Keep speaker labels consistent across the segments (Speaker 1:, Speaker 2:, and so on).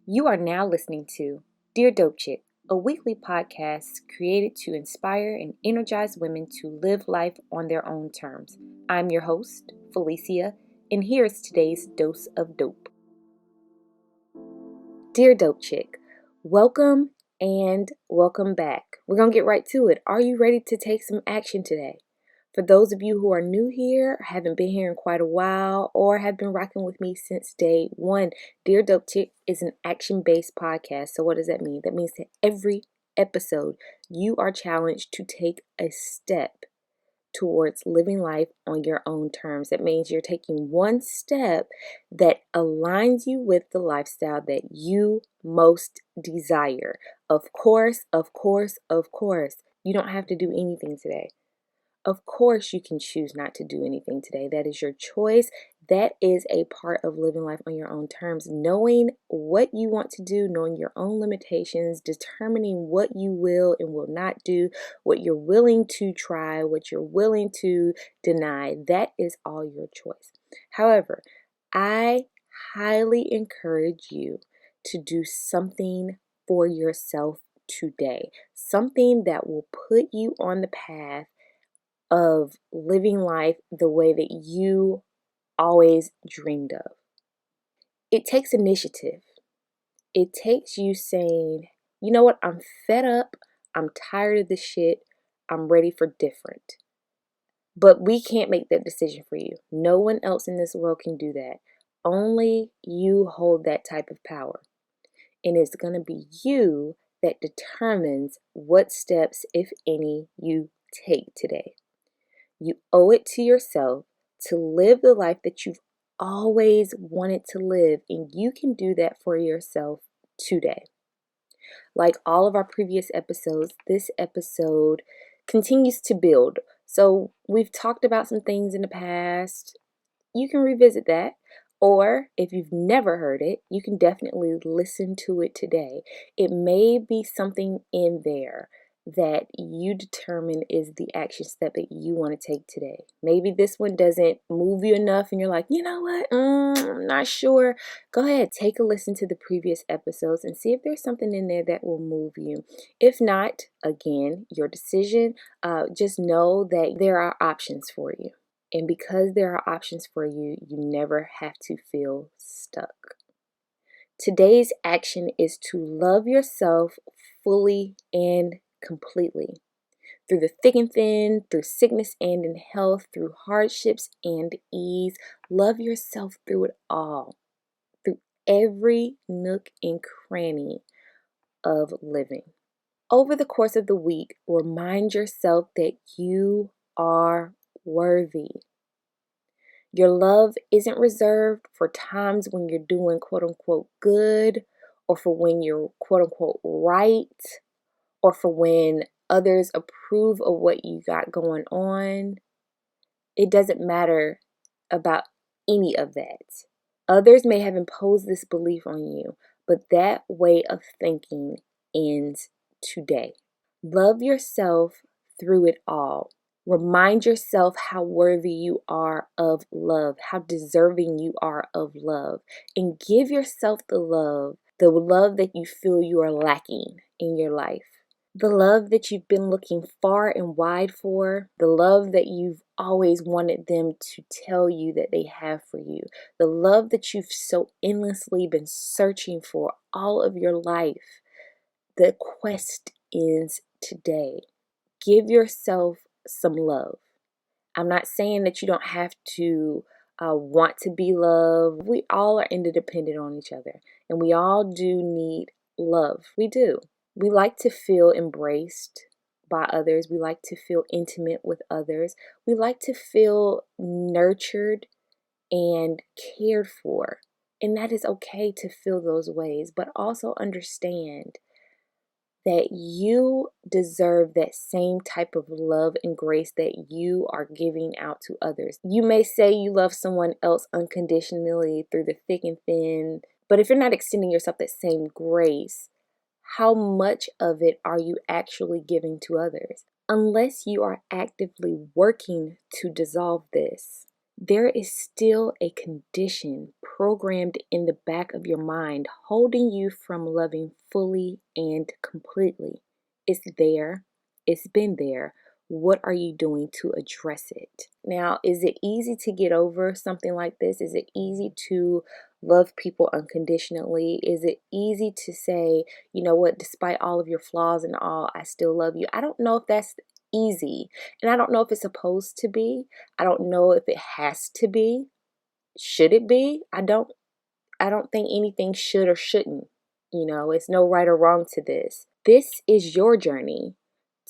Speaker 1: You are now listening to Dear Dope Chick, a weekly podcast created to inspire and energize women to live life on their own terms. I'm your host, Felicia, and here is today's dose of dope. Dear Dope Chick, welcome and welcome back. We're going to get right to it. Are you ready to take some action today? For those of you who are new here, haven't been here in quite a while, or have been rocking with me since day one, Dear Dope Chick is an action-based podcast. So what does that mean? That means that every episode, you are challenged to take a step towards living life on your own terms. That means you're taking one step that aligns you with the lifestyle that you most desire. Of course, you don't have to do anything today. Of course, you can choose not to do anything today. That is your choice. That is a part of living life on your own terms. Knowing what you want to do, knowing your own limitations, determining what you will and will not do, what you're willing to try, what you're willing to deny. That is all your choice. However, I highly encourage you to do something for yourself today. Something that will put you on the path of living life the way that you always dreamed of. It takes initiative. It takes you saying, you know what, I'm fed up, I'm tired of this shit, I'm ready for different. But we can't make that decision for you. No one else in this world can do that. Only you hold that type of power. And it's going to be you that determines what steps, if any, you take today. You owe it to yourself to live the life that you've always wanted to live, and you can do that for yourself today. Like all of our previous episodes, this episode continues to build. So we've talked about some things in the past. You can revisit that. Or if you've never heard it, you can definitely listen to it today. It may be something in there that you determine is the action step that you want to take today. Maybe this one doesn't move you enough and you're like, you know what, I'm not sure. Go ahead, take a listen to the previous episodes and see if there's something in there that will move you. If not, again, your decision, just know that there are options for you. And because there are options for you, you never have to feel stuck. Today's action is to love yourself fully and completely. Through the thick and thin, through sickness and in health, through hardships and ease. Love yourself through it all. Through every nook and cranny of living. Over the course of the week, remind yourself that you are worthy. Your love isn't reserved for times when you're doing quote unquote good, or for when you're quote unquote right, or for when others approve of what you got going on. It doesn't matter about any of that. Others may have imposed this belief on you, but that way of thinking ends today. Love yourself through it all. Remind yourself how worthy you are of love, how deserving you are of love, and give yourself the love that you feel you are lacking in your life. The love that you've been looking far and wide for, the love that you've always wanted them to tell you that they have for you, the love that you've so endlessly been searching for all of your life. The quest ends today. Give yourself some love. I'm not saying that you don't have to want to be loved. We all are interdependent on each other, and we all do need love. We do. We like to feel embraced by others. We like to feel intimate with others. We like to feel nurtured and cared for. And that is okay to feel those ways, but also understand that you deserve that same type of love and grace that you are giving out to others. You may say you love someone else unconditionally through the thick and thin, but if you're not extending yourself that same grace, how much of it are you actually giving to others? Unless you are actively working to dissolve this, there is still a condition programmed in the back of your mind holding you from loving fully and completely. It's there, it's been there. What are you doing to address it? Now, is it easy to get over something like this? Is it easy to love people unconditionally? Is it easy to say, you know what, despite all of your flaws and all, I still love you? I don't know if that's easy. And I don't know if it's supposed to be. I don't know if it has to be. Should it be? I don't think anything should or shouldn't. It's no right or wrong to this. This is your journey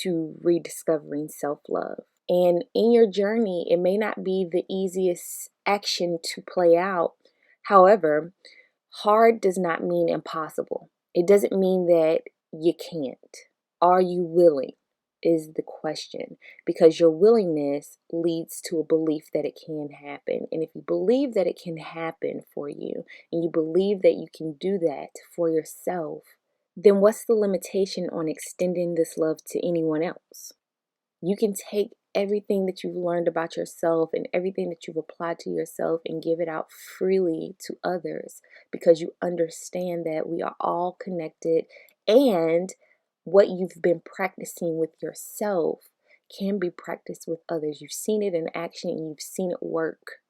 Speaker 1: to rediscovering self-love. And in your journey, it may not be the easiest action to play out. However, hard does not mean impossible. It doesn't mean that you can't. Are you willing? Is the question, because your willingness leads to a belief that it can happen. And if you believe that it can happen for you, and you believe that you can do that for yourself, then what's the limitation on extending this love to anyone else? You can take everything that you've learned about yourself and everything that you've applied to yourself and give it out freely to others, because you understand that we are all connected, and what you've been practicing with yourself can be practiced with others. You've seen it in action and you've seen it work.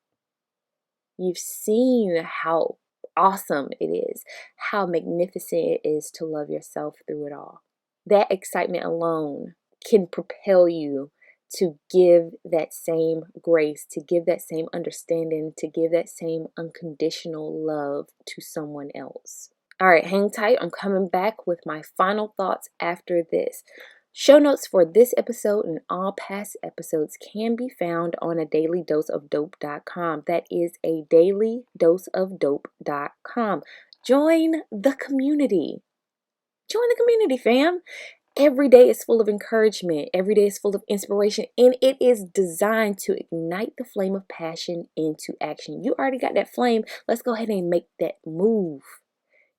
Speaker 1: You've seen how awesome it is, how magnificent it is to love yourself through it all. That excitement alone can propel you to give that same grace, to give that same understanding, to give that same unconditional love to someone else. All right, hang tight. I'm coming back with my final thoughts after this. Show notes for this episode and all past episodes can be found on adailydoseofdope.com. That is adailydoseofdope.com. Join the community. Join the community, fam. Every day is full of encouragement. Every day is full of inspiration. And it is designed to ignite the flame of passion into action. You already got that flame. Let's go ahead and make that move.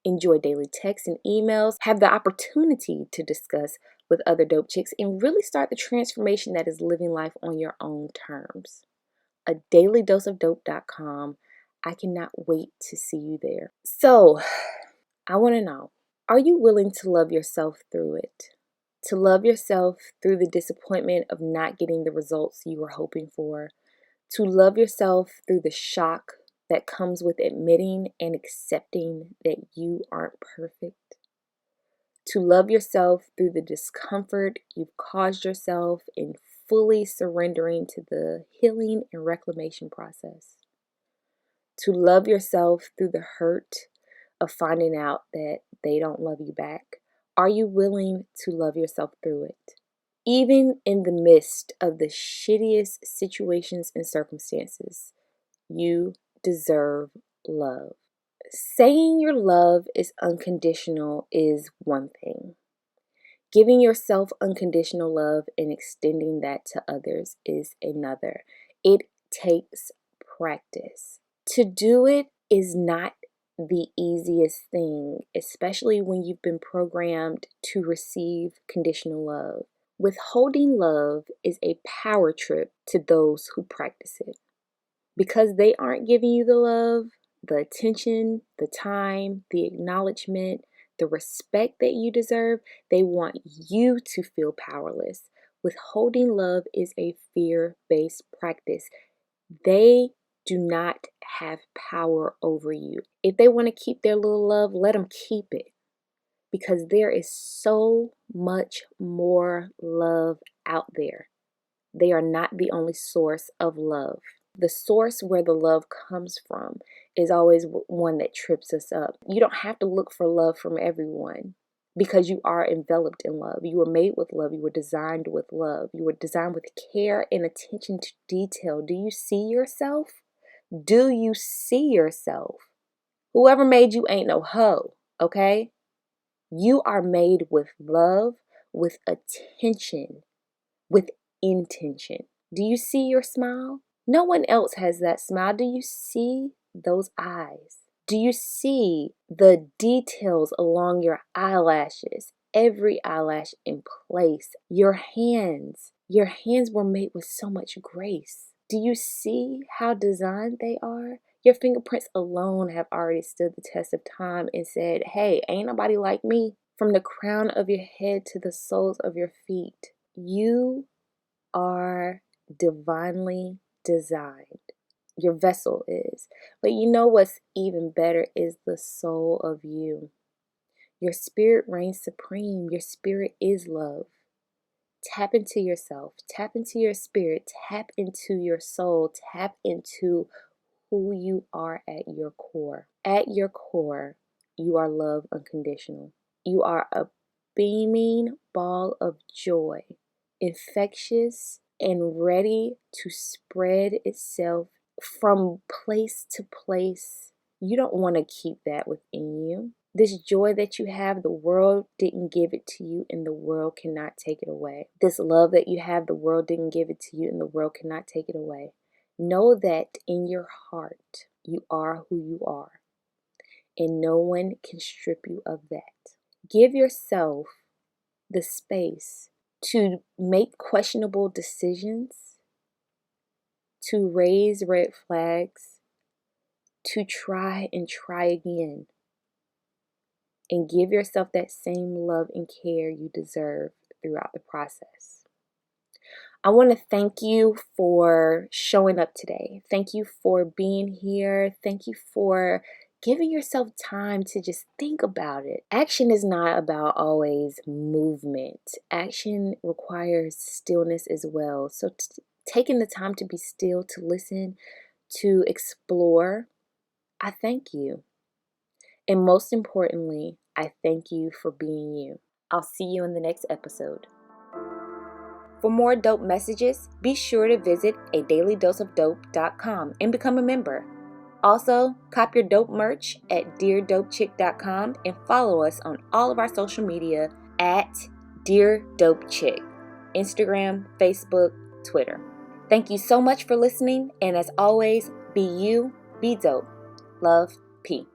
Speaker 1: Enjoy daily texts and emails. Have the opportunity to discuss with other dope chicks and really start the transformation that is living life on your own terms. adailydoseofdope.com. I cannot wait to see you there. So, I want to know, are you willing to love yourself through it? To love yourself through the disappointment of not getting the results you were hoping for? To love yourself through the shock that comes with admitting and accepting that you aren't perfect? To love yourself through the discomfort you've caused yourself in fully surrendering to the healing and reclamation process? To love yourself through the hurt of finding out that they don't love you back? Are you willing to love yourself through it? Even in the midst of the shittiest situations and circumstances, you deserve love. Saying your love is unconditional is one thing. Giving yourself unconditional love and extending that to others is another. It takes practice. To do it is not the easiest thing, especially when you've been programmed to receive conditional love. Withholding love is a power trip to those who practice it. Because they aren't giving you the love, the attention, the time, the acknowledgement, the respect that you deserve, they want you to feel powerless. Withholding love is a fear-based practice. They do not have power over you. If they want to keep their little love, let them keep it. Because there is so much more love out there. They are not the only source of love. The source where the love comes from is always one that trips us up. You don't have to look for love from everyone, because you are enveloped in love. You were made with love. You were designed with love. You were designed with care and attention to detail. Do you see yourself? Do you see yourself? Whoever made you ain't no hoe, okay? You are made with love, with attention, with intention. Do you see your smile? No one else has that smile. Do you see those eyes? Do you see the details along your eyelashes? Every eyelash in place. Your hands were made with so much grace. Do you see how designed they are? Your fingerprints alone have already stood the test of time and said, hey, ain't nobody like me. From the crown of your head to the soles of your feet, you are divinely designed. Your vessel is. But you know what's even better is the soul of you. Your spirit reigns supreme. Your spirit is love. Tap into yourself. Tap into your spirit. Tap into your soul. Tap into who you are at your core. At your core, you are love unconditional. You are a beaming ball of joy, infectious and ready to spread itself from place to place. You don't want to keep that within you. This joy that you have, the world didn't give it to you and the world cannot take it away. This love that you have, the world didn't give it to you and the world cannot take it away. Know that in your heart, you are who you are, and no one can strip you of that. Give yourself the space to make questionable decisions, to raise red flags, to try and try again, and give yourself that same love and care you deserve throughout the process. I want to thank you for showing up today. Thank you for being here. Thank you for giving yourself time to just think about it. Action is not about always movement. Action requires stillness as well. So taking the time to be still, to listen, to explore, I thank you. And most importantly, I thank you for being you. I'll see you in the next episode. For more dope messages, be sure to visit adailydoseofdope.com and become a member. Also, cop your dope merch at deardopechick.com and follow us on all of our social media at Dear Dope Chick, Instagram, Facebook, Twitter. Thank you so much for listening, and as always, be you, be dope. Love, P.